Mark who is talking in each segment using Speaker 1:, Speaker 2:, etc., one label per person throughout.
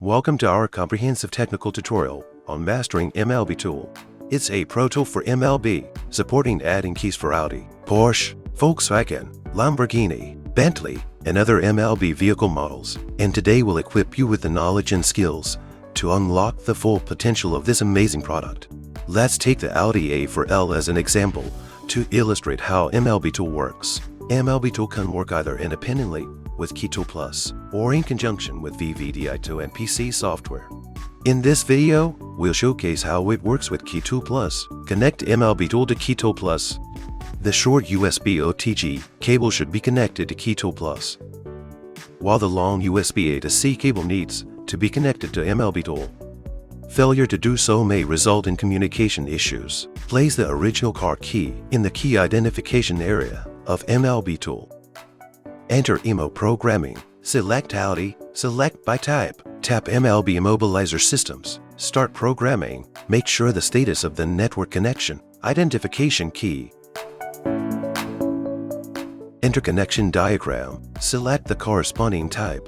Speaker 1: Welcome to our comprehensive technical tutorial on mastering MLB tool. It's a pro tool for MLB, supporting adding keys for Audi, Porsche, Volkswagen, Lamborghini, Bentley, and other MLB vehicle models. And today we'll equip you with the knowledge and skills to unlock the full potential of this amazing product. Let's take the Audi A4L as an example to illustrate how MLB tool works. MLB tool can work either independently with KeyTool Plus or in conjunction with VVDI tool and PC software. In this video, we'll showcase how it works with KeyTool Plus. Connect MLB tool to KeyTool Plus. The short USB OTG cable should be connected to KeyTool Plus, while the long USB A to C cable needs to be connected to MLB tool. Failure to do so may result in communication issues. Place the original car key in the key identification area of MLB tool. Enter IMO programming. Select Audi. Select by type. Tap MLB Immobilizer Systems. Start programming. Make sure the status of the network connection. Identification key. Enter connection diagram. Select the corresponding type.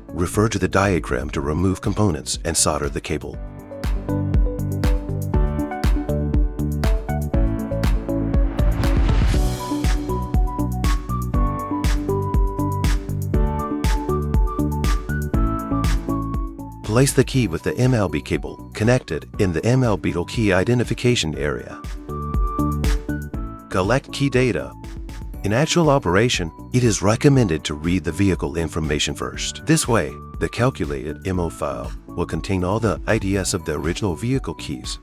Speaker 1: Refer to the diagram to remove components and solder the cable. Place the key with the MLB cable connected in the MLB tool key identification area. Collect key data. In actual operation, it is recommended to read the vehicle information first. This way, the calculated MO file will contain all the IDs of the original vehicle keys.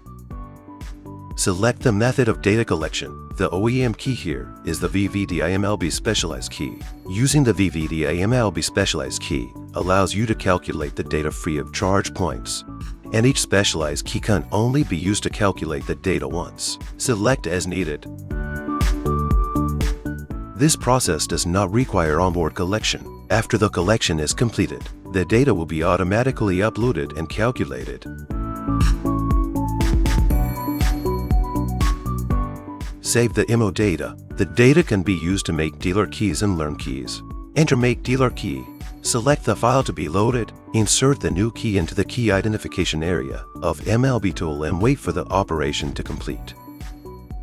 Speaker 1: Select the method of data collection. The OEM key here is the VVDI MLB Specialized Key. Using the VVDI MLB Specialized Key allows you to calculate the data free of charge points, and each specialized key can only be used to calculate the data once. Select as needed. This process does not require onboard collection. After the collection is completed, the data will be automatically uploaded and calculated. Save the MO data. The data can be used to make dealer keys and learn keys. Enter Make Dealer Key. Select the file to be loaded. Insert the new key into the key identification area of MLB tool and wait for the operation to complete.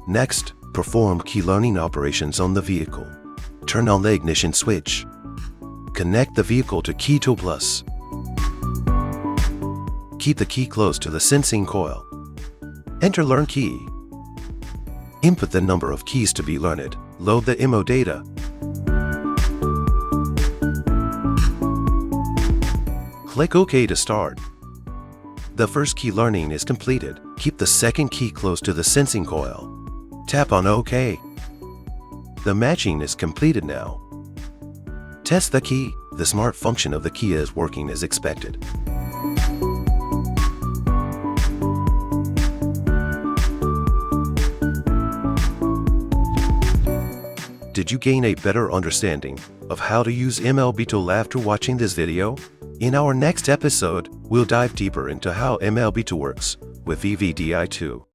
Speaker 1: Next, perform key learning operations on the vehicle. Turn on the ignition switch. Connect the vehicle to KeyTool Plus. Keep the key close to the sensing coil. Enter Learn Key. Input the number of keys to be learned. Load the MO data. Click OK to start. The first key learning is completed. Keep the second key close to the sensing coil. Tap on OK. The matching is completed now. Test the key. The smart function of the key is working as expected. Did you gain a better understanding of how to use MLB tool after watching this video? In our next episode, we'll dive deeper into how MLB tool works with VVDI 2.